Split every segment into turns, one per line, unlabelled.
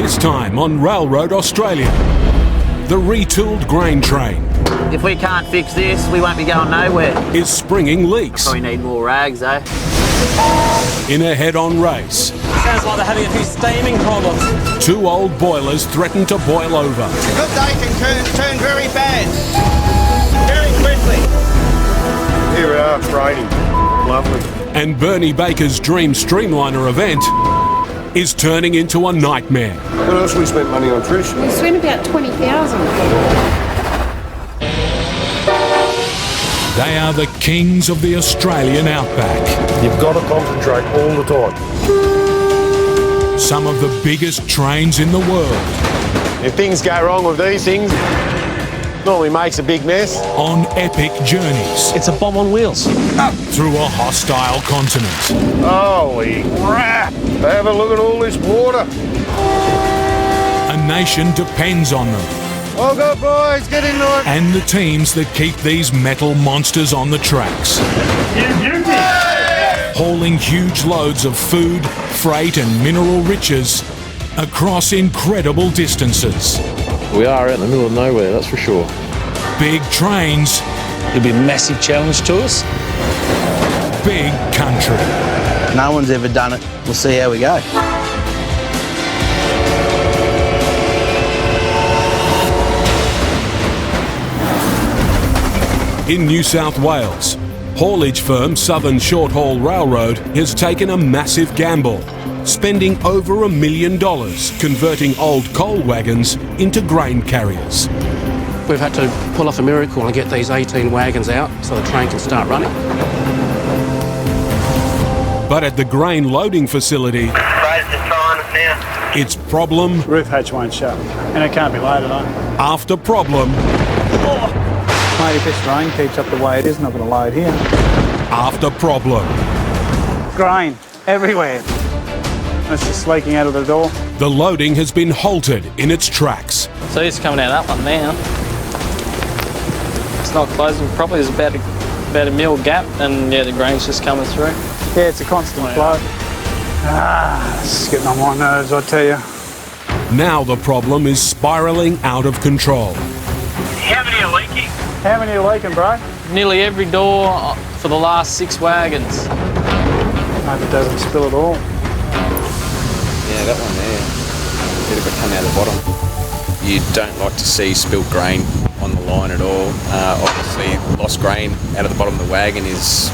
This time on Railroad Australia, the retooled grain train
If we can't fix this, we won't be going nowhere.
is springing leaks
Probably need more rags, eh?
in a head-on race.
Sounds like they're having a few steaming problems.
Two old boilers threaten to boil over.
Good day can turn very bad. Very quickly.
Here we are, it's raining. Lovely.
And Bernie Baker's dream streamliner event is turning into a nightmare.
What else we spent money on, Trish?
We spent about 20,000.
They are the kings of the Australian outback.
You've got to concentrate all the time.
Some of the biggest trains in the world
If things go wrong with these things, normally makes a big mess.
on epic journeys
It's a bomb on wheels.
through a hostile continent.
Holy crap! Have a look at all this water.
A nation depends on them
Oh God, boys, get into it.
and the teams that keep these metal monsters on the tracks. Hauling huge loads of food, freight and mineral riches across incredible distances.
We are out in the middle of nowhere, that's for sure.
Big trains,
It'll be a massive challenge to us.
big country.
No one's ever done it. We'll see how we go.
In New South Wales, haulage firm Southern Short Haul Railroad has taken a massive gamble, spending over $1 million converting old coal wagons into grain carriers.
We've had to pull off a miracle and get these 18 wagons out so the train can start running.
But at the grain loading facility, it's problem
Roof hatch won't shut, and it can't be loaded on.
after problem
Mate, if this rain keeps up the way it is, not going to load here.
after problem.
Grain everywhere. And it's just leaking out of the door.
The loading has been halted in its tracks.
So it's coming out that one now. It's not closing properly. There's about a mil gap, and yeah, the grain's just coming through.
Yeah, it's a constant flow. This is getting on my nerves, I tell you.
Now the problem is spiralling out of control.
How many are leaking, bro?
Nearly every door for the last 6 wagons.
Hope it doesn't spill at all.
Yeah, that one there. Bit of it come out the bottom. You don't like to see spilt grain on the line at all. Obviously, lost grain out of the bottom of the wagon is,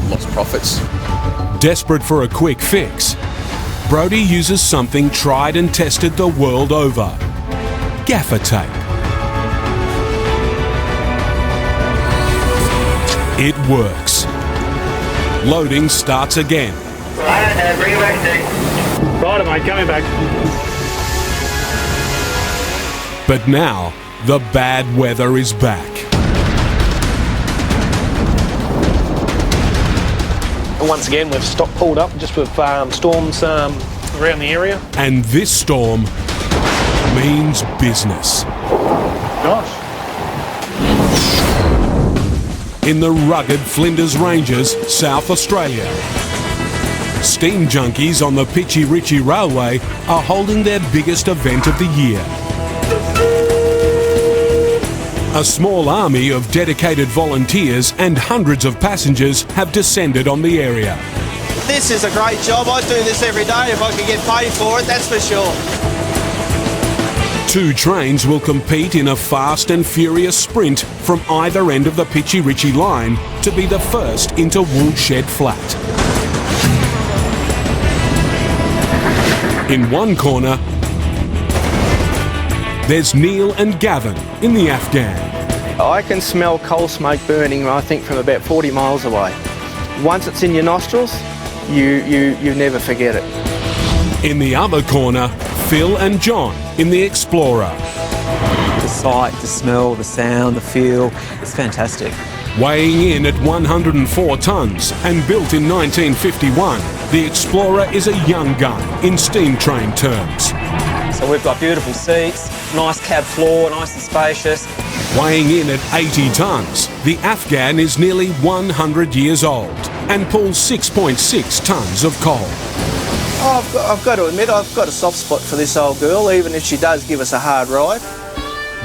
lost profits.
Desperate for a quick fix, Brodie uses something tried and tested the world over: gaffer tape. It works. Loading starts again.
Right, mate, coming back.
But now, the bad weather is back.
And once again, we've pulled up just with storms around the area.
And this storm means business.
Gosh.
In the rugged Flinders Ranges, South Australia, steam junkies on the Pitchy Ritchie Railway are holding their biggest event of the year. A small army of dedicated volunteers and hundreds of passengers have descended on the area.
This is a great job. I'd do this every day if I could get paid for it, that's for sure.
2 trains will compete in a fast and furious sprint from either end of the Pitchy Ritchie line to be the first into Woolshed Flat. In one corner, there's Neil and Gavin in the Afghan.
I can smell coal smoke burning, I think, from about 40 miles away. Once it's in your nostrils, you never forget it.
In the other corner, Phil and John in the Explorer.
The sight, the smell, the sound, the feel, it's fantastic.
Weighing in at 104 tonnes and built in 1951, the Explorer is a young gun in steam train terms.
So we've got beautiful seats, nice cab floor, nice and spacious.
Weighing in at 80 tonnes, the Afghan is nearly 100 years old and pulls 6.6 tonnes of coal.
Oh, I've got to admit, I've got a soft spot for this old girl, even if she does give us a hard ride.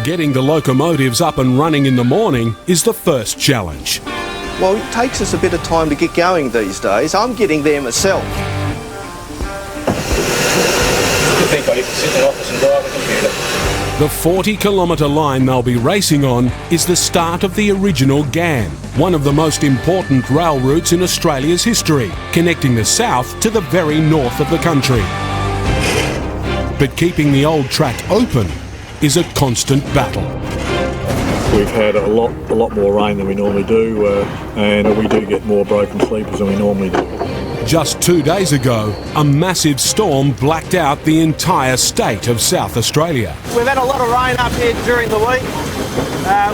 Getting the locomotives up and running in the morning is the first challenge.
Well, it takes us a bit of time to get going these days. I'm getting there myself.
You think I need to sit in the office and drive a computer?
The 40-kilometre line they'll be racing on is the start of the original GAN, one of the most important rail routes in Australia's history, connecting the south to the very north of the country. But keeping the old track open is a constant battle.
We've had a lot more rain than we normally do, and we do get more broken sleepers than we normally do.
Just 2 days ago, a massive storm blacked out the entire state of South Australia.
We've had a lot of rain up here during the week.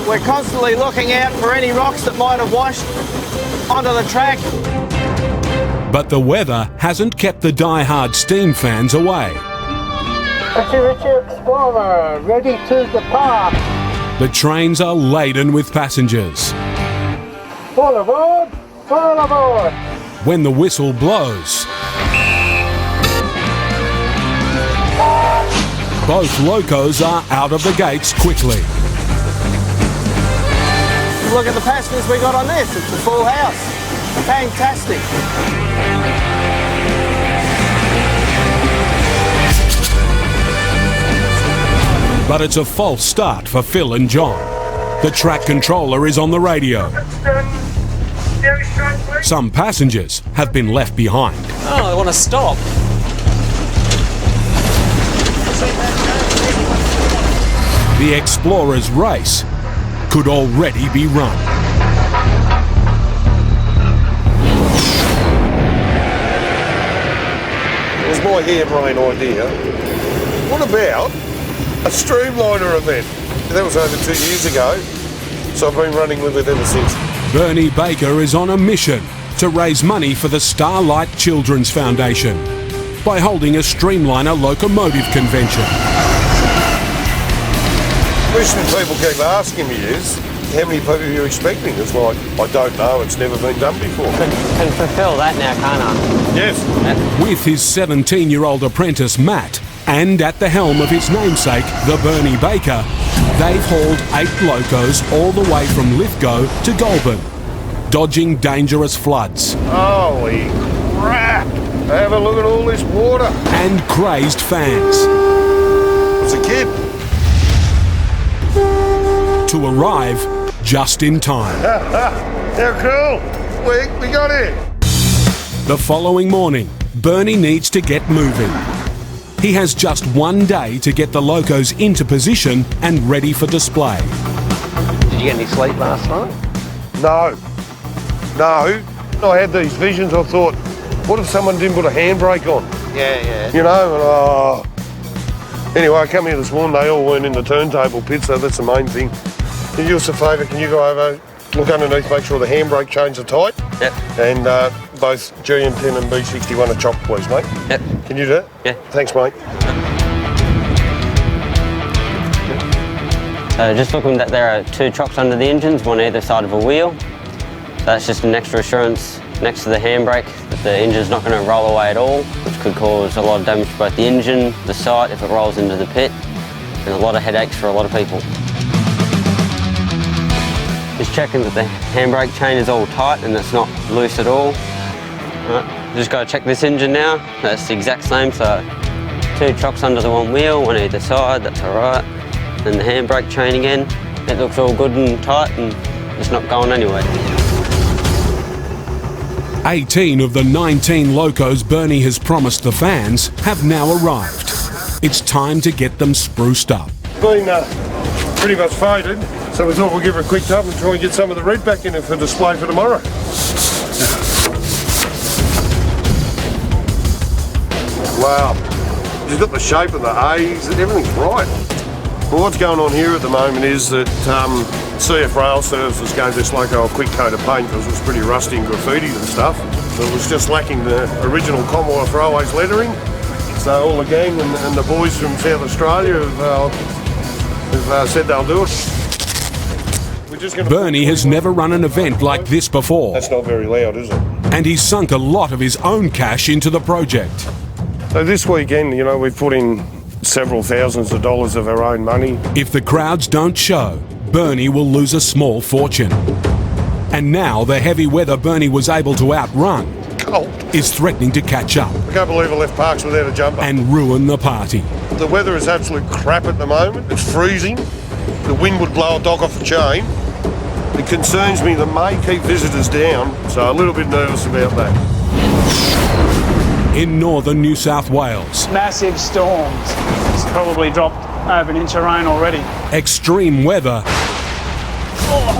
We're constantly looking out for any rocks that might have washed onto the track.
But the weather hasn't kept the die-hard steam fans away.
Richie Explorer, ready to depart.
The trains are laden with passengers.
Full aboard, full aboard.
When the whistle blows, both locos are out of the gates quickly.
Look at the passengers we got on this. It's a full house. Fantastic.
But it's a false start for Phil and John. The track controller is on the radio. Some passengers have been left behind.
Oh, I want to stop.
The Explorer's race could already be run.
It was my harebrained idea. What about a streamliner event? That was over 2 years ago, so I've been running with it ever since.
Bernie Baker is on a mission to raise money for the Starlight Children's Foundation by holding a Streamliner locomotive convention.
The question people keep asking me is, how many people are you expecting? It's like, I don't know, it's never been done before.
Can fulfil that now, can't I?
Yes.
With his 17-year-old apprentice Matt, and at the helm of his namesake, the Bernie Baker, they've hauled 8 locos all the way from Lithgow to Goulburn, dodging dangerous floods.
Holy crap! Have a look at all this water.
And crazed fans.
It's a kid.
To arrive just in time.
How cool! We got it!
The following morning, Bernie needs to get moving. He has just 1 day to get the locos into position and ready for display.
Did you get any sleep last night?
No. I had these visions. I thought, what if someone didn't put a handbrake on?
Yeah.
You know, and anyway, I come here this morning, they all weren't in the turntable pit, so that's the main thing. Can you do us a favour, can you go over, look underneath, make sure the handbrake chains are tight?
Yep.
And both GM10 and B61 are chopped, please, mate.
Yep.
Can you do that?
Yeah.
Thanks, mate.
So just looking that there are 2 chocks under the engines, one either side of a wheel. So that's just an extra assurance next to the handbrake that the engine's not going to roll away at all, which could cause a lot of damage to both the engine, the sight if it rolls into the pit, and a lot of headaches for a lot of people. Just checking that the handbrake chain is all tight and it's not loose at all. Right, just got to check this engine now. That's the exact same, so 2 chocks under the one wheel, one either side, that's all right. And the handbrake chain again, it looks all good and tight and it's not going anywhere.
18 of the 19 locos Bernie has promised the fans have now arrived. It's time to get them spruced up.
Been pretty much faded, so we thought we'd give her a quick tub and try and get some of the red back in it for display for tomorrow. Wow, you've got the shape of the A's, everything's right. Well, what's going on here at the moment is that CF Rail Services gave this loco a quick coat of paint because it was pretty rusty and graffitied and stuff. So it was just lacking the original Commonwealth Railways lettering. So all the gang and the boys from South Australia have said they'll do it.
Bernie has never run an event like this before.
That's not very loud, is it?
And he's sunk a lot of his own cash into the project.
So this weekend, you know, we've put in several thousands of dollars of our own money.
If the crowds don't show, Bernie will lose a small fortune. And now the heavy weather Bernie was able to outrun is threatening to catch up
I can't believe I left Parks without a jumper.
and ruin the party.
The weather is absolute crap at the moment. It's freezing. The wind would blow a dog off the chain. It concerns me that may keep visitors down, so a little bit nervous about that.
In northern New South Wales,
Massive storms. It's probably dropped over an inch of rain already.
extreme weather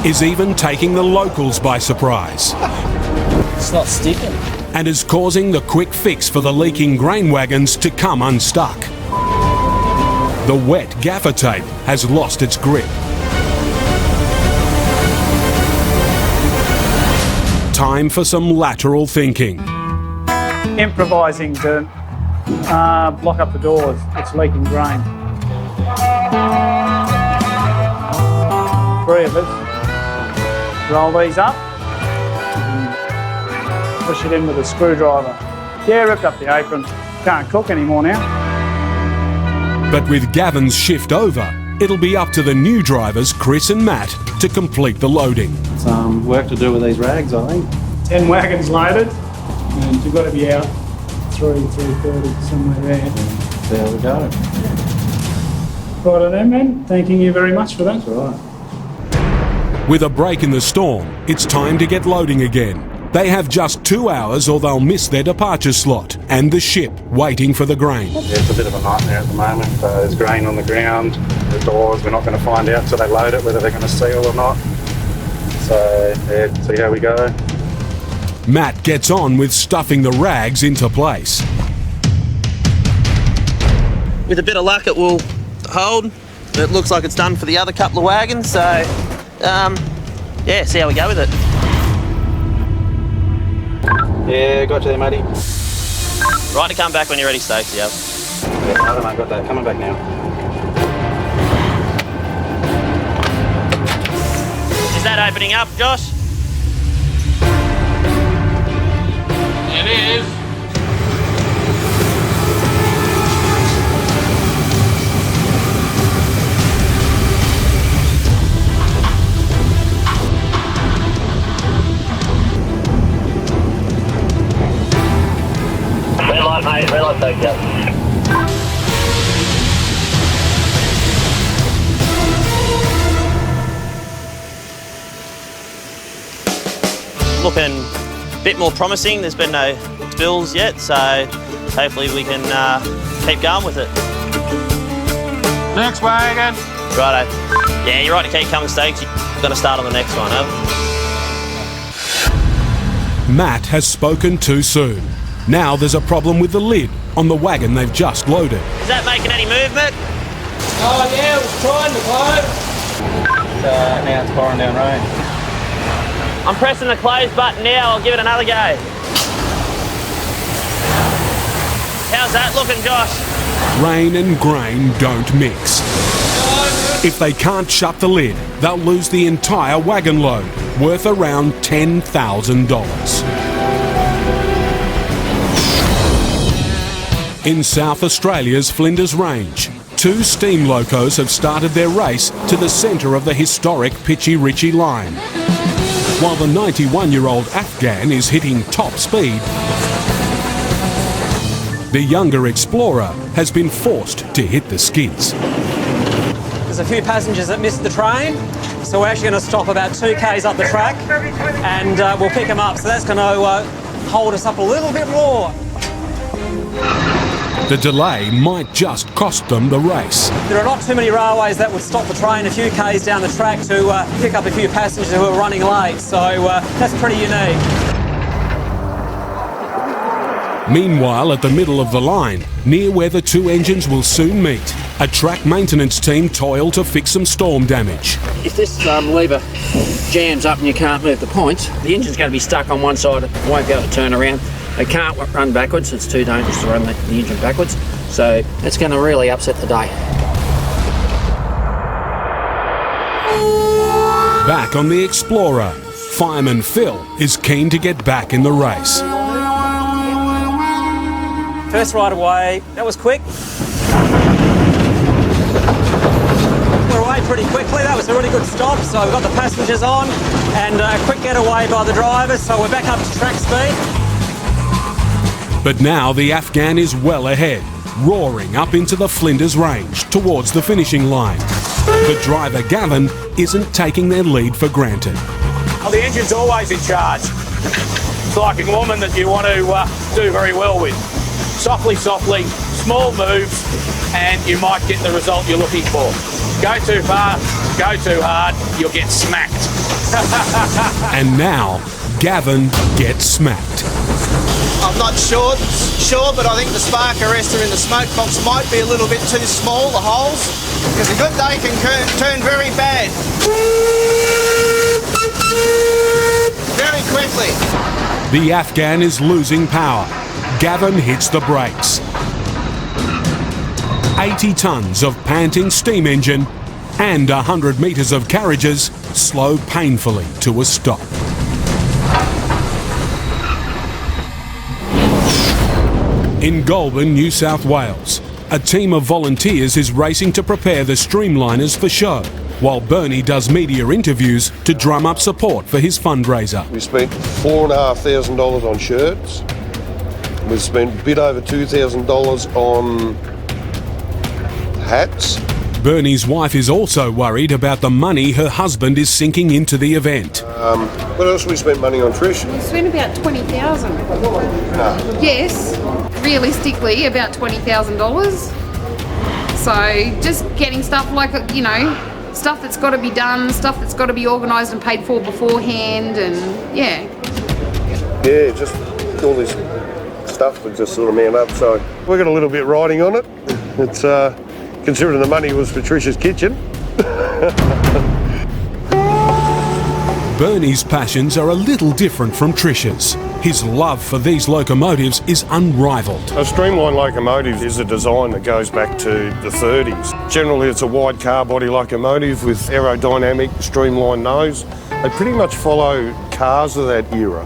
is even taking the locals by surprise
It's not sticking.
and is causing the quick fix for the leaking grain wagons to come unstuck. The wet gaffer tape has lost its grip. Time for some lateral thinking.
Improvising to block up the doors. It's leaking grain. 3 of us. Roll these up. Push it in with a screwdriver. Yeah, ripped up the apron. Can't cook anymore now.
But with Gavin's shift over, it'll be up to the new drivers, Chris and Matt, to complete the loading.
Some work to do with these rags, I think.
10 wagons loaded, and you've got to be out 3:30 somewhere there.
There we go.
Right then, man. Thanking you very much for that.
That's right.
With a break in the storm, it's time to get loading again. They have just 2 hours or they'll miss their departure slot and the ship waiting for the grain.
Yeah, it's a bit of a nightmare at the moment. There's grain on the ground, the doors, we're not going to find out till they load it whether they're going to seal or not. So, yeah, see how we go.
Matt gets on with stuffing the rags into place.
With a bit of luck it will hold. It looks like it's done for the other couple of wagons, so yeah, see how we go with it.
Yeah, got you there, matey.
Right to come back when you're ready, Stokes, yeah.
Yeah, I don't know, got that. Coming back now.
Is that opening up, Josh?
It is.
Red light, mate. Red light, Stokes, yeah. Looking a bit more promising. There's been no spills yet, so hopefully we can keep going with it.
Next wagon.
Righto. Yeah, you're right to keep coming, Stokes. You've got to start on the next one, huh?
Matt has spoken too soon. Now there's a problem with the lid on the wagon they've just loaded.
Is that making any movement?
Oh yeah, it was trying to close.
Now it's pouring down rain.
I'm pressing the close button now. I'll give it another go. How's that looking, Josh?
Rain and grain don't mix. If they can't shut the lid, they'll lose the entire wagon load, worth around $10,000. In South Australia's Flinders Range, 2 steam locos have started their race to the centre of the historic Pitchy Ritchie line. While the 91-year-old Afghan is hitting top speed, the younger Explorer has been forced to hit the skids.
There's a few passengers that missed the train, so we're actually going to stop about 2 k's up the track and we'll pick them up. So that's going to hold us up a little bit more.
The delay might just cost them the race.
There are not too many railways that would stop the train a few k's down the track to pick up a few passengers who are running late, so that's pretty unique.
Meanwhile, at the middle of the line, near where the 2 engines will soon meet, a track maintenance team toil to fix some storm damage.
If this lever jams up and you can't move the points, the engine's going to be stuck on one side, it won't be able to turn around. They can't run backwards, it's too dangerous to run the engine backwards, so it's going to really upset the day.
Back on the Explorer, fireman Phil is keen to get back in the race.
First right away, that was quick. We're away pretty quickly. That was a really good stop. So we've got the passengers on and a quick getaway by the drivers. So we're back up to track speed.
But now the Afghan is well ahead, roaring up into the Flinders Range towards the finishing line. The driver, Gavin, isn't taking their lead for granted.
Oh, the engine's always in charge. It's like a woman that you want to do very well with. Softly, softly, small moves, and you might get the result you're looking for. Go too far, go too hard, you'll get smacked.
And now, Gavin gets smacked.
I'm not sure, but I think the spark arrestor in the smoke box might be a little bit too small, the holes, because a good day can turn very bad. Very quickly.
The Afghan is losing power. Gavin hits the brakes. 80 tonnes of panting steam engine and 100 metres of carriages slow painfully to a stop. In Goulburn, New South Wales, a team of volunteers is racing to prepare the streamliners for show, while Bernie does media interviews to drum up support for his fundraiser.
We spent $4,500 on shirts. We've spent a bit over $2,000 on hats.
Bernie's wife is also worried about the money her husband is sinking into the event.
What else we spent money on, Trish?
We spent about $20,000.
No.
Yes, realistically about $20,000. So just getting stuff like, you know, stuff that's got to be done, stuff that's got to be organised and paid for beforehand, and yeah.
Yeah, just all this stuff that just sort of mount up. So we got a little bit riding on it. It's considering the money was for Trish's kitchen.
Bernie's passions are a little different from Trish's. His love for these locomotives is unrivaled.
A streamline locomotive is a design that goes back to the 30s. Generally, it's a wide car body locomotive with aerodynamic streamlined nose. They pretty much follow cars of that era.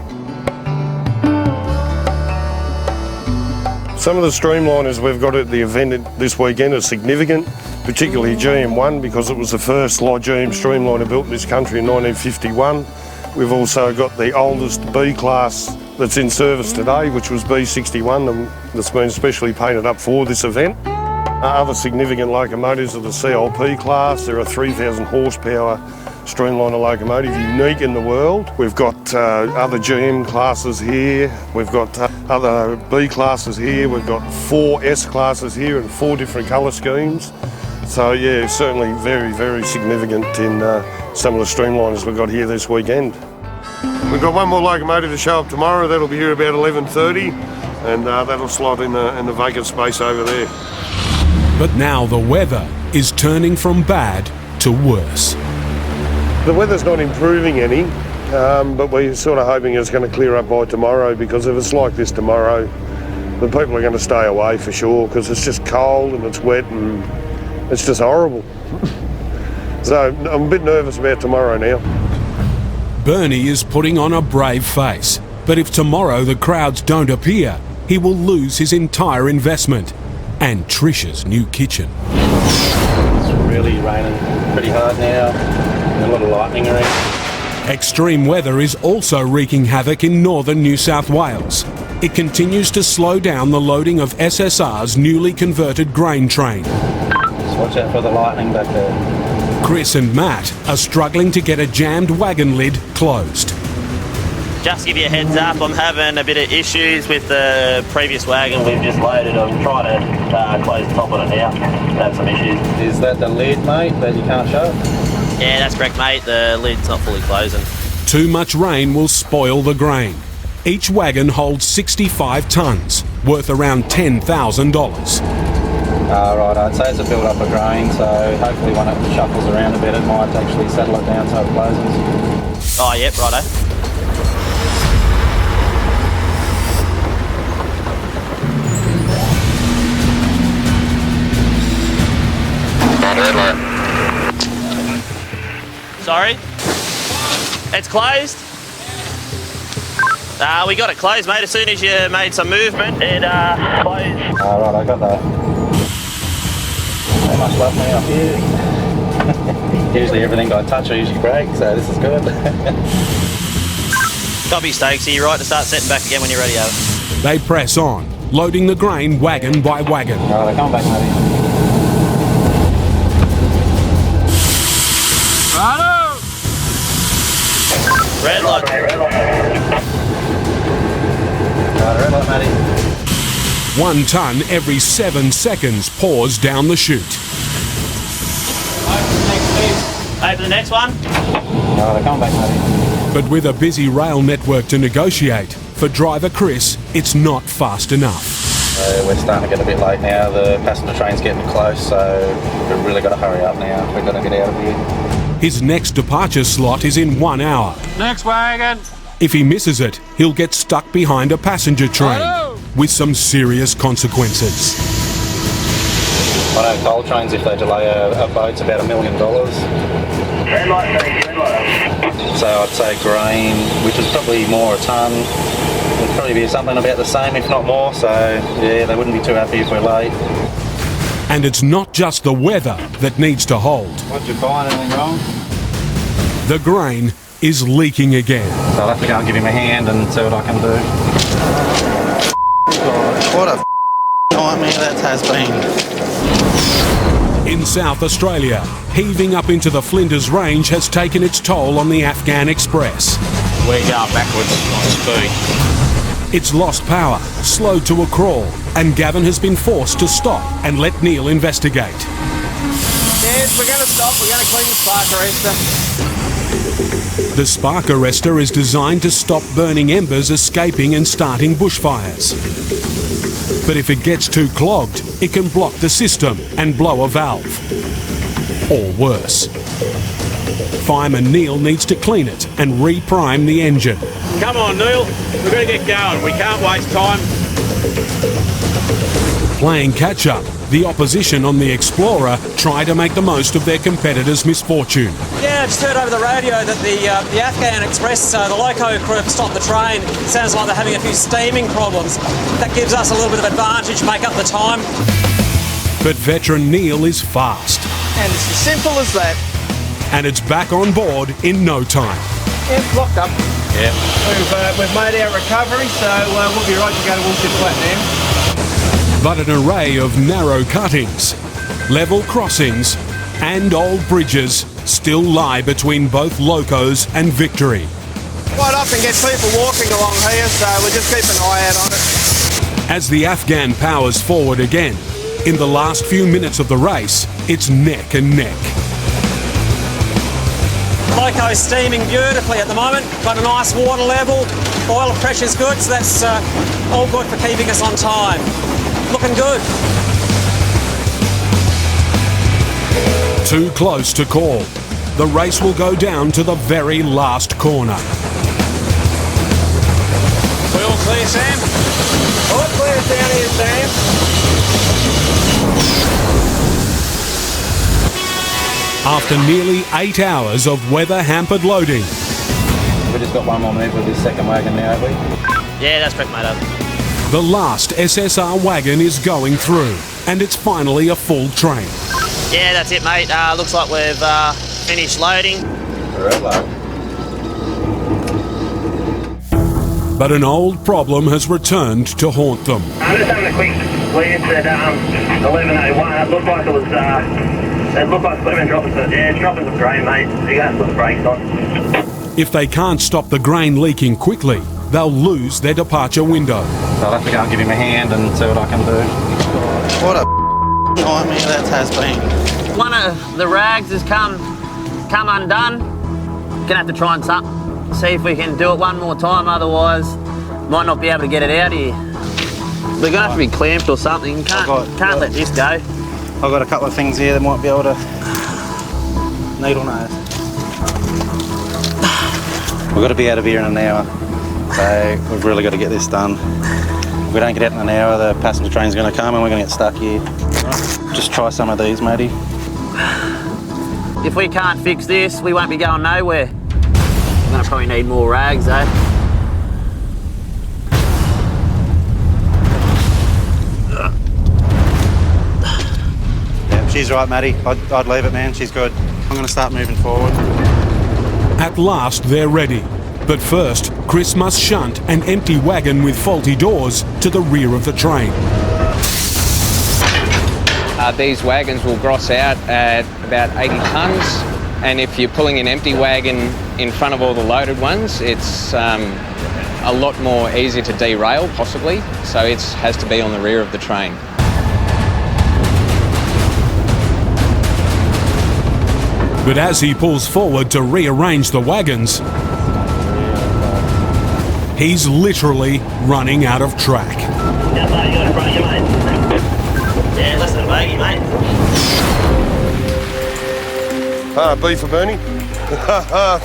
Some of the streamliners we've got at the event this weekend are significant, particularly GM1 because it was the first light GM streamliner built in this country in 1951. We've also got the oldest B class that's in service today, which was B61, and that's been specially painted up for this event. Other significant locomotives are the CLP class. They're a 3,000 horsepower streamliner locomotive, unique in the world. We've got other GM classes here. We've got other B classes here. We've got 4 S classes here in 4 different colour schemes. So yeah, certainly very, very significant in some of the streamliners we've got here this weekend. We've got one more locomotive to show up tomorrow. That'll be here about 11:30, and that'll slot in the vacant space over there.
But now the weather is turning from bad to worse.
The weather's not improving any, but we're sort of hoping it's going to clear up by tomorrow, because if it's like this tomorrow, the people are going to stay away for sure, because it's just cold and it's wet and it's just horrible. So I'm a bit nervous about tomorrow now.
Bernie is putting on a brave face, but if tomorrow the crowds don't appear, he will lose his entire investment and Trish's new kitchen.
It's really raining pretty hard now, and a lot of lightning around.
Extreme weather is also wreaking havoc in northern New South Wales. It continues to slow down the loading of SSR's newly converted grain train.
Just watch out for the lightning back there.
Chris and Matt are struggling to get a jammed wagon lid closed.
Just to give you a heads up, I'm having a bit of issues with the previous wagon we've just loaded. I'm trying to close the top on it now. Have some issues.
Is that the lid, mate, that you can't show?
Yeah, that's correct, mate. The lid's not fully closing.
Too much rain will spoil the grain. Each wagon holds 65 tonnes, worth around $10,000.
Right, I'd say it's a build-up of grain, so hopefully when it shuffles around a bit, it might actually settle it down so it closes.
Oh, yep, righto. Sorry? It's closed? We got it closed, mate. As soon as you made some movement, it closed.
Right, I got that. They must love me up here. Usually everything I touch I usually break, so this is good.
Copy, Stokesy. You're right to start setting back again when you're ready, over.
They press on, loading the grain wagon by wagon.
Right, come back, matey.
Righto!
Red light. Red light.
Right, red light, matey.
1 tonne every 7 seconds pours down the chute.
Over the next one.
Right, come back, matey.
But with a busy rail network to negotiate, for driver Chris, it's not fast enough.
We're starting to get a bit late now. The passenger train's getting close, so we've really got to hurry up now. We've got to get out of here.
His next departure slot is in 1 hour.
Next wagon.
If he misses it, he'll get stuck behind a passenger train with some serious consequences.
I know coal trains, if they delay a boat's about $1 million.
Red light, red light.
So I'd say grain, which is probably more a tonne, would probably be something about the same, if not more. So yeah, they wouldn't be too happy if we're late.
And it's not just the weather that needs to hold.
What'd you find? Anything wrong?
The grain is leaking again.
So I'll have to go and give him a hand and see what I can do. What a nightmare that has been.
In South Australia, heaving up into the Flinders Range has taken its toll on the Afghan Express.
We're going backwards on speed.
It's lost power, slowed to a crawl, and Gavin has been forced to stop and let Neil investigate.
Yes, we're going to stop. We're going to clean the spark arrestor.
The spark arrestor is designed to stop burning embers escaping and starting bushfires. But if it gets too clogged, it can block the system and blow a valve. Or worse. Fireman Neil needs to clean it and reprime the engine.
Come on, Neil. We've got to get going. We can't waste time.
Playing catch-up, the opposition on the Explorer try to make the most of their competitor's misfortune.
Yeah, I just heard over the radio that the Afghan Express, the loco crew have stopped the train. Sounds like they're having a few steaming problems. That gives us a little bit of advantage, make up the time.
But veteran Neil is fast.
And it's as simple as that.
And it's back on board in no time.
Yeah, locked up.
Yeah.
We've made our recovery, so we'll be right to go to Woolshed Flat now.
But an array of narrow cuttings, level crossings and old bridges still lie between both locos and victory.
Quite often get people walking along here, so we'll just keep an eye out on it.
As the Afghan powers forward again, in the last few minutes of the race, it's neck and neck.
Loco's steaming beautifully at the moment. Got a nice water level. Oil pressure's good, so that's all good for keeping us on time. Looking good.
Too close to call. The race will go down to the very last corner.
We all clear, Sam?
All clear down here, Sam.
After nearly 8 hours of weather-hampered loading.
We just got one more move with this second wagon now, have we?
Yeah, that's correct, mate.
The last SSR wagon is going through, and it's finally a full train.
Yeah, that's it, mate. Looks like we've finished loading.
But an old problem has returned to haunt them.
I'm just having a quick glance at 1101. It looked like it was. It looked like it's dropping some. Yeah, it's dropping some grain, mate. You got to put the brakes on.
If they can't stop the grain leaking quickly, they'll lose their departure window.
So I'll have to go and give him a hand and see what I can do. What a nightmare that has been.
One of the rags has come undone. Gonna have to try and see if we can do it one more time. Otherwise, might not be able to get it out of here. We're gonna have to be clamped or something. Can't let this go.
I've got a couple of things here that might be able to needle nose. We've got to be out of here in an hour, so we've really got to get this done. If we don't get out in an hour, the passenger train's going to come and we're going to get stuck here. Just try some of these, matey.
If we can't fix this, we won't be going nowhere. We're gonna probably need more rags, eh?
She's right, Maddie. I'd leave it, man. She's good. I'm going to start moving forward.
At last they're ready. But first, Chris must shunt an empty wagon with faulty doors to the rear of the train.
These wagons will gross out at about 80 tonnes, and if you're pulling an empty wagon in front of all the loaded ones, it's a lot more easy to derail, possibly, so it has to be on the rear of the train.
But as he pulls forward to rearrange the wagons, he's literally running out of track.
Yeah, mate, you got it, bro, you mate. Yeah, less than a bogey, mate.
B for Bernie.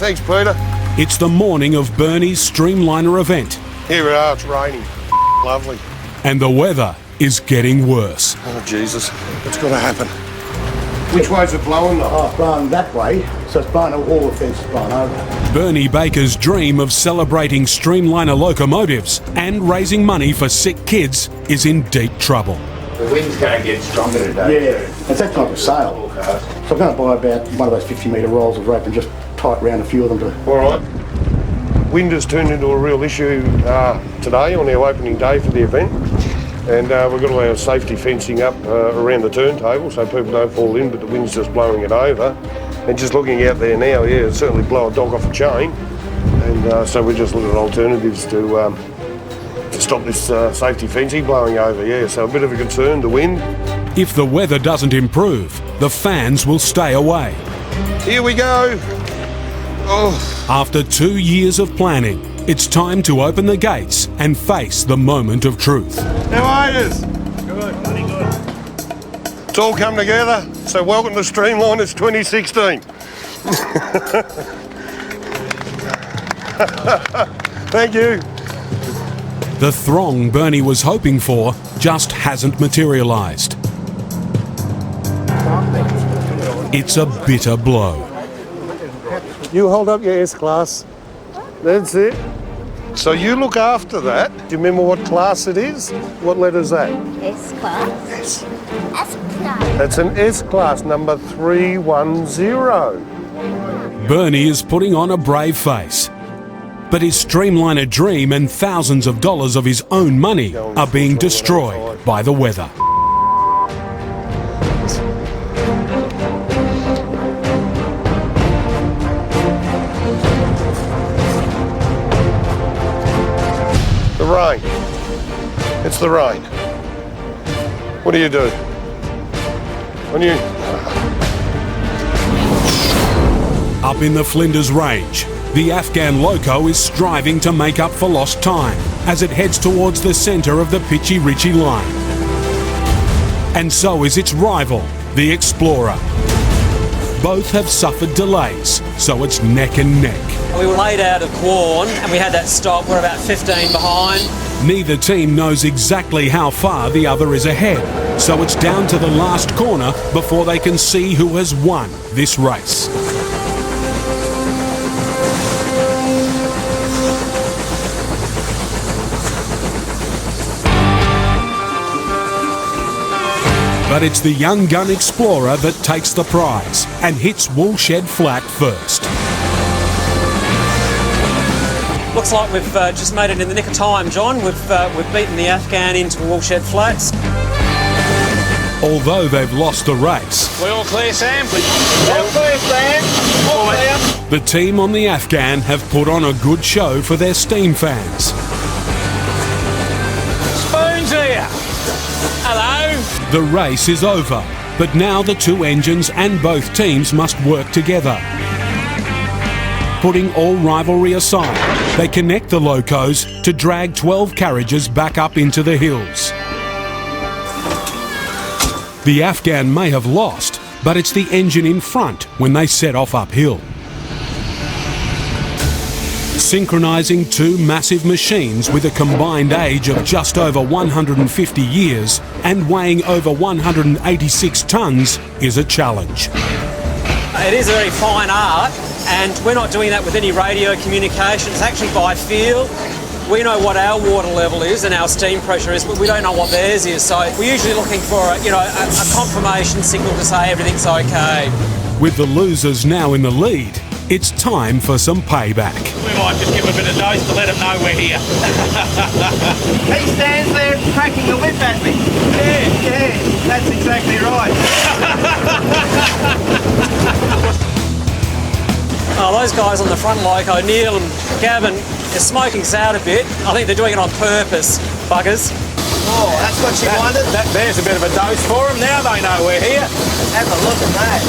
Thanks, Peter.
It's the morning of Bernie's Streamliner event.
Here we are, it's raining. Lovely.
And the weather is getting worse.
Oh, Jesus. It's got to happen. Which way's it blowing?
Oh, blowing that way, so it's blowing all the fence is blowing over.
Bernie Baker's dream of celebrating Streamliner locomotives and raising money for sick kids is in deep trouble.
The wind's going to get stronger today. Yeah, it's actually like a sail. So I'm going to buy about one of those 50-metre rolls of rope and just tie it around a few of them.
All right. Wind has turned into a real issue today on our opening day for the event. And we've got all our safety fencing up around the turntable so people don't fall in, but the wind's just blowing it over. And just looking out there now, yeah, it'll certainly blow a dog off a chain. And so we're just looking at alternatives to stop this safety fencing blowing over, yeah. So a bit of a concern, the wind.
If the weather doesn't improve, the fans will stay away.
Here we go. Oh.
After 2 years of planning, it's time to open the gates and face the moment of truth.
How are yous? Good, pretty good. It's all come together, so welcome to Streamliners 2016. Thank you.
The throng Bernie was hoping for just hasn't materialised. It's a bitter blow.
You hold up your S-Class. That's it. So you look after that. Do you remember what class it is? What letter is that?
S-Class.
Yes.
S-Class.
That's an S-Class, number 310.
Bernie is putting on a brave face. But his Streamliner dream and thousands of dollars of his own money are being destroyed by the weather.
The rain. It's the rain. What do you do? When you...
Up in the Flinders Range, the Afghan loco is striving to make up for lost time as it heads towards the centre of the Pitchy Ritchie line. And so is its rival, the Explorer. Both have suffered delays, so it's neck and neck.
We were laid out of Quorn and we had that stop. We're about 15 behind.
Neither team knows exactly how far the other is ahead, so it's down to the last corner before they can see who has won this race. But it's the young gun Explorer that takes the prize and hits Woolshed Flat first.
Looks like we've just made it in the nick of time, John. We've beaten the Afghan into Woolshed Flats.
Although they've lost the race,
We all clear, Sam? All clear, Sam. All clear.
the team on the Afghan have put on a good show for their steam fans.
Spoons here. Hello.
The race is over, but now the two engines and both teams must work together. Putting all rivalry aside, they connect the locos to drag 12 carriages back up into the hills. The Afghan may have lost, but it's the engine in front when they set off uphill. Synchronising two massive machines with a combined age of just over 150 years and weighing over 186 tonnes is a challenge.
It is a very fine art, and we're not doing that with any radio communication. It's actually by feel. we know what our water level is and our steam pressure is, but we don't know what theirs is. So we're usually looking for a confirmation signal to say everything's okay.
With the losers now in the lead, it's time for some payback.
We might just give a bit of nose to let them know we're here.
He stands there cracking the whip at me. Yeah, that's exactly right.
Oh, those guys on the front, like O'Neill and Gavin, are smoking us out a bit. I think they're doing it on purpose, buggers.
Oh, that's what she wanted.
There's a bit of a dose for them. Now they know we're here.
Have a look at that.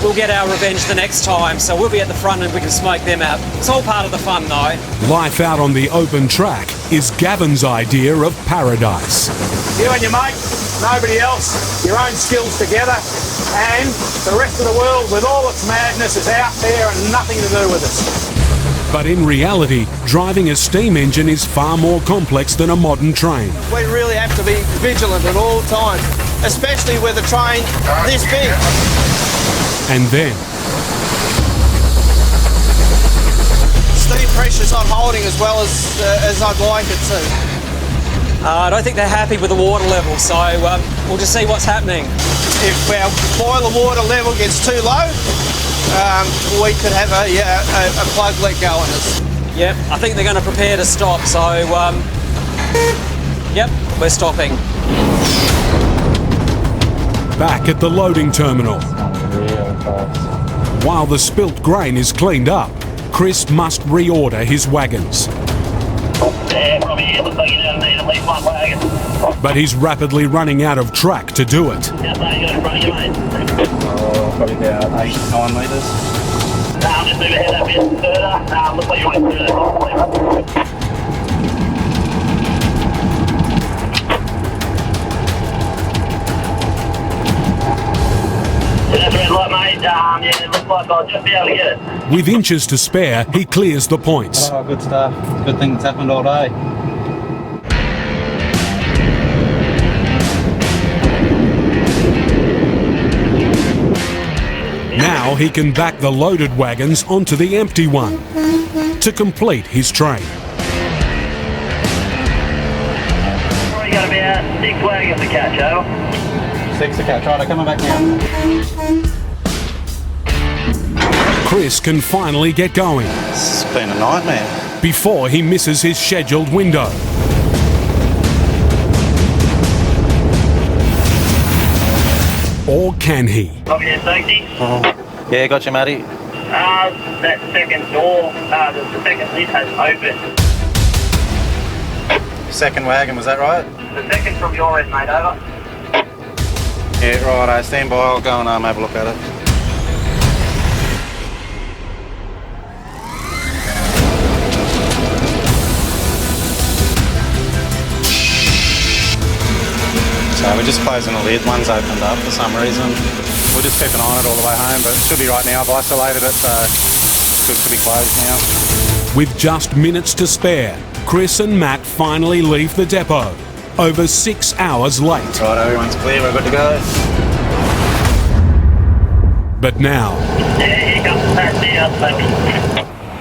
We'll get our revenge the next time, so we'll be at the front and we can smoke them out. It's all part of the fun, though.
Life out on the open track is Gavin's idea of paradise.
You and your mate, nobody else, your own skills together, and the rest of the world with all its madness is out there and nothing to do with us.
But in reality, driving a steam engine is far more complex than a modern train.
We really have to be vigilant at all times, especially with a train this big.
And then,
steam pressure's not holding as well as I'd like it to.
I don't think they're happy with the water level, so we'll just see what's happening.
If our boiler water level gets too low, we could have a plug let go on us.
Yep, I think they're going to prepare to stop, so yep, we're stopping.
back at the loading terminal. While the spilt grain is cleaned up, Chris must reorder his wagons. But he's rapidly running out of track to do it.
Probably about 8-9 metres.
Just move ahead a bit further. Looks like you went through that. That's red light, mate. Yeah, it looks like I'll just be able to get it.
With inches to spare, he clears the points.
Oh, good stuff. Good thing that's happened all day.
Now he can back the loaded wagons onto the empty one to complete his train.
Probably got about 6 wagons to catch, over.
6 to catch. Right, coming back now.
Chris can finally get going.
It's been a nightmare.
Before he misses his scheduled window. Or can he?
Copy that, safety.
Yeah, got you, Matty.
That second door, the second lid has opened.
Second wagon, was that right?
The second from your end, mate, over.
Yeah, right, stand by, I'll go and have a look at it. So we're just closing the lid, one's opened up for some reason. We'll just keep an eye on it all the way home, but it should be right now. I've isolated it, so it should be closed now.
With just minutes to spare, Chris and Matt finally leave the depot, over 6 hours late.
Right, everyone's clear, we're good to go.
But now,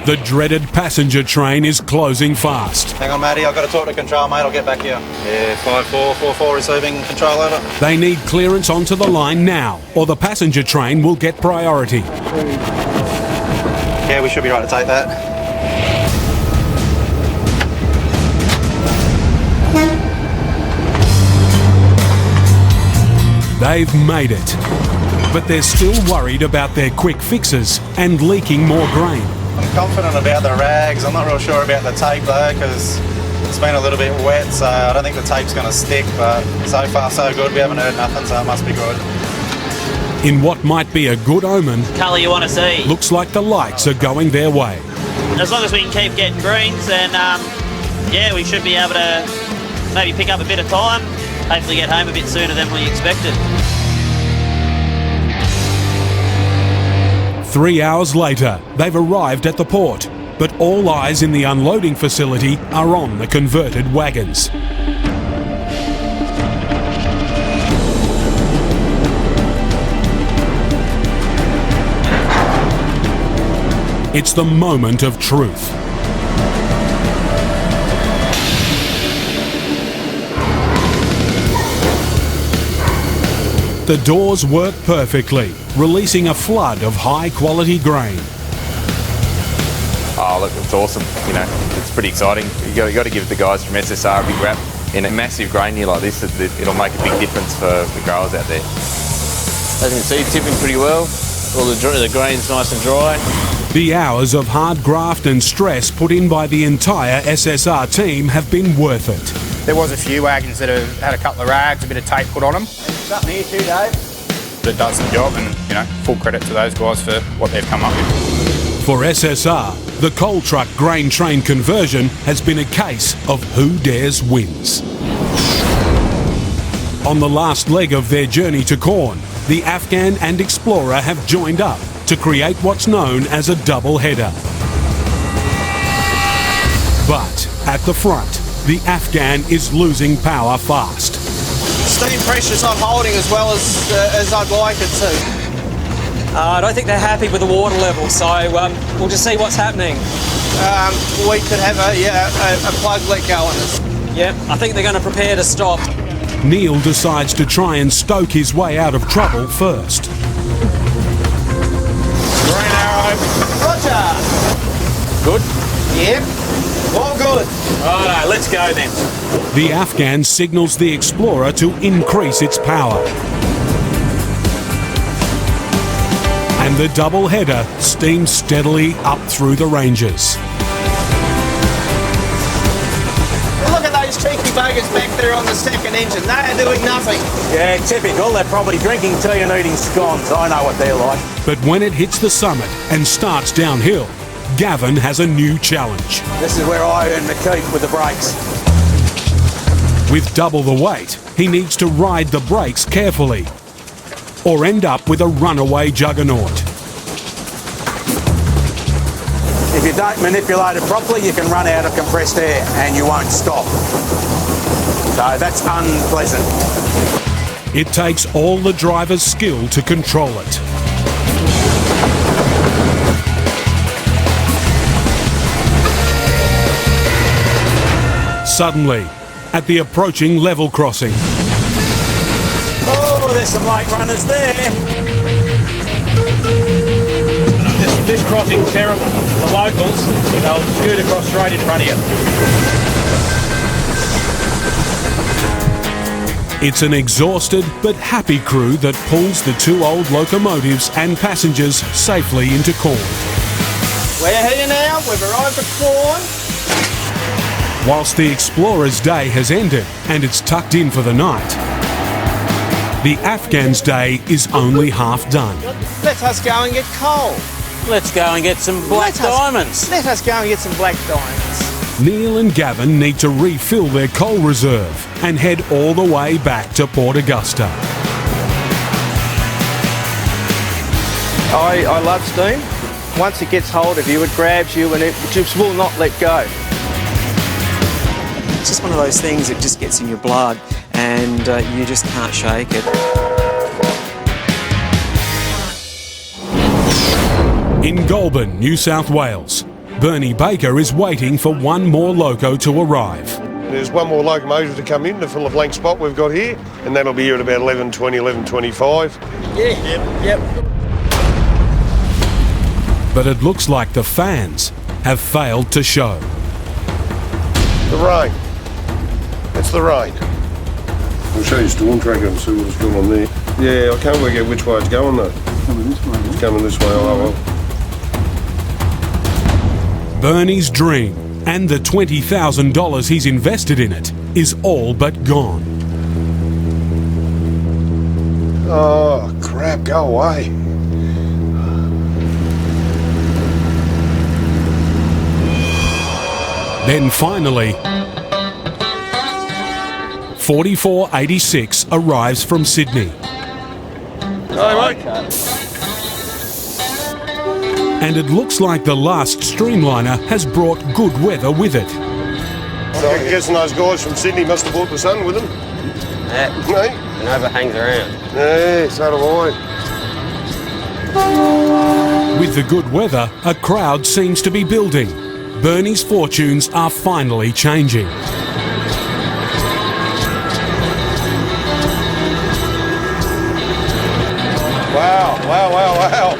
the dreaded passenger train is closing fast.
Hang on, Matty, I've got to talk to control, mate. I'll get back here. Yeah, 5444 receiving control, over.
They need clearance onto the line now, or the passenger train will get priority.
Yeah, we should be right to take that.
They've made it, but they're still worried about their quick fixes and leaking more grain.
I'm confident about the rags. I'm not real sure about the tape though, because it's been a little bit wet, so I don't think the tape's going to stick, but so far so good. We haven't heard nothing, so it must be good.
In what might be a good omen,
Colour you want to see.
Looks like the lights are going their way.
As long as we can keep getting greens, then yeah, we should be able to maybe pick up a bit of time. Hopefully get home a bit sooner than we expected.
3 hours later, they've arrived at the port, but all eyes in the unloading facility are on the converted wagons. It's the moment of truth. the doors work perfectly, releasing a flood of high-quality grain.
Oh, look, it's awesome. You know, it's pretty exciting. You got to give the guys from SSR a big rap. In a massive grain year like this, it'll make a big difference for the growers out there.
As you can see, tipping pretty well. All the grain's nice and dry.
The hours of hard graft and stress put in by the entire SSR team have been worth it.
There was a few wagons that have had a couple of rags, a bit of tape put on them.
Something here too, Dave.
But it does the job, and you know, full credit to those guys for what they've come up with.
For SSR, the coal truck grain train conversion has been a case of who dares wins. On the last leg of their journey to corn, the Afghan and Explorer have joined up to create what's known as a double header. But at the front, the Afghan is losing power fast.
Steam pressure's not holding as well as I'd like it to.
I don't think they're happy with the water level, so we'll just see what's happening.
We could have a plug let go on this.
Yep, I think they're going to prepare to stop.
Neil decides to try and stoke his way out of trouble first.
Green arrow.
Roger.
Good?
Yep. All good.
Righto, let's go then.
The Afghan signals the Explorer to increase its power. And the double header steams steadily up through the ranges.
Look at those cheeky buggers back there on the second engine. They are doing nothing.
Yeah, typical. They're probably drinking tea and eating scones. I know what they're like.
But when it hits the summit and starts downhill, Gavin has a new challenge.
This is where I earn the keep with the brakes.
With double the weight, he needs to ride the brakes carefully, or end up with a runaway juggernaut.
If you don't manipulate it properly, you can run out of compressed air and you won't stop. So that's unpleasant.
It takes all the driver's skill to control it. Suddenly, at the approaching level crossing.
Oh, there's some late runners there. This crossing's terrible. The locals, they'll scoot across straight in front of you.
It's an exhausted but happy crew that pulls the two old locomotives and passengers safely into corn.
We're here now. We've arrived at corn.
Whilst the Explorer's day has ended and it's tucked in for the night, the Afghan's day is only half done.
Let us go and get coal.
Let's go and get some black diamonds.
Let us go and get some black diamonds.
Neil and Gavin need to refill their coal reserve and head all the way back to Port Augusta.
I love steam. Once it gets hold of you, it grabs you and it just will not let go.
It's just one of those things that just gets in your blood and you just can't shake it.
In Goulburn, New South Wales, Bernie Baker is waiting for one more loco to arrive.
There's one more locomotive to come in to fill a blank spot we've got here, and that'll be here at about 11:20, 11:25.
Yeah, yep.
But it looks like the fans have failed to show.
The rain. It's the rain. I'll show you Storm Tracker and see what's going on there. Yeah, I can't work out which way it's going though. It's coming this way, oh well.
Bernie's dream and the $20,000 he's invested in it is all but gone.
Oh, crap, go away.
Then finally, 4486 arrives from Sydney.
Hey, mate.
And it looks like the last streamliner has brought good weather with it.
So I'm guessing those guys from Sydney must have brought the sun with them.
Yeah,
Hey?
it never hangs around.
Yeah, so do I.
With the good weather, a crowd seems to be building. Bernie's fortunes are finally changing.
Wow, wow, wow, wow.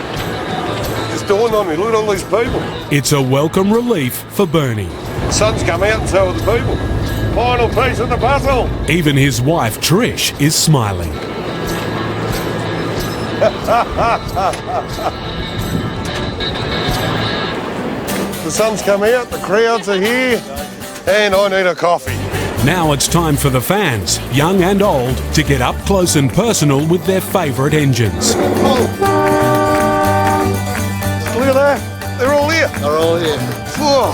Just dawned on me, look at all these people.
It's a welcome relief for Bernie.
The sun's come out and so are the people. Final piece of the puzzle.
Even his wife Trish is smiling.
The sun's come out, the crowds are here, and I need a coffee.
Now it's time for the fans, young and old, to get up close and personal with their favourite engines.
Look at that, they're all here.
They're all here.
Whoa.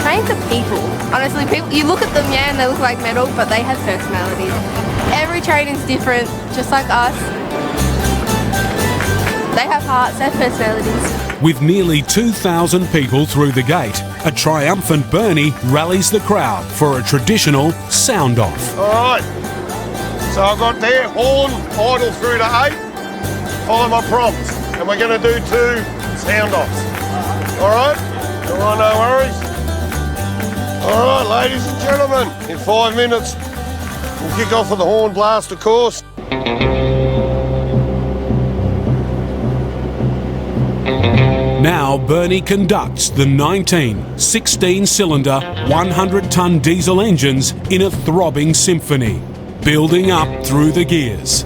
Trains are people. Honestly, people, you look at them, yeah, and they look like metal, but they have personalities. Every train is different, just like us. They have hearts, they have personalities.
With nearly 2,000 people through the gate, a triumphant Bernie rallies the crowd for a traditional sound-off.
All right, so I've got their horn, idle through to 8, follow my prompts, and we're going to do 2 sound-offs. All right? Oh, no worries. All right, ladies and gentlemen, in 5 minutes, we'll kick off with the horn blast, of course.
Now Bernie conducts the 19 16-cylinder, 100-ton diesel engines in a throbbing symphony, building up through the gears.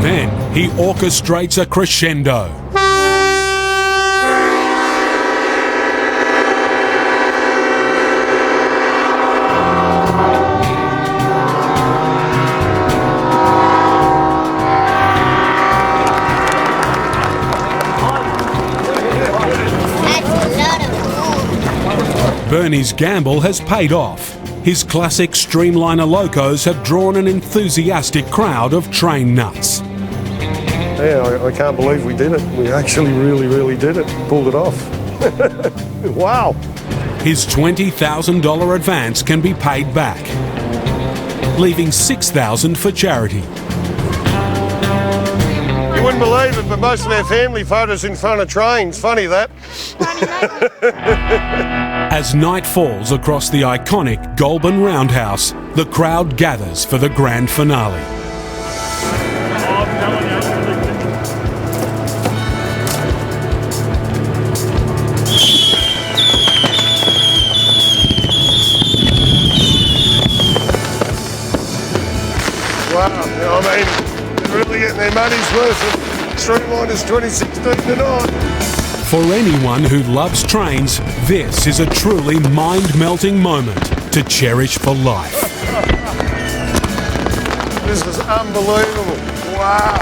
Then he orchestrates a crescendo. Bernie's gamble has paid off. His classic Streamliner locos have drawn an enthusiastic crowd of train nuts.
Yeah, I can't believe we did it. We actually really did it. Pulled it off. Wow.
His $20,000 advance can be paid back, leaving $6,000 for charity.
You wouldn't believe it, but most of our family photos in front of trains. Funny that.
As night falls across the iconic Goulburn Roundhouse, the crowd gathers for the grand finale.
Wow, I mean, they're really getting their money's worth of Streamliners 2016 tonight.
For anyone who loves trains, this is a truly mind-melting moment to cherish for life.
This is unbelievable. Wow.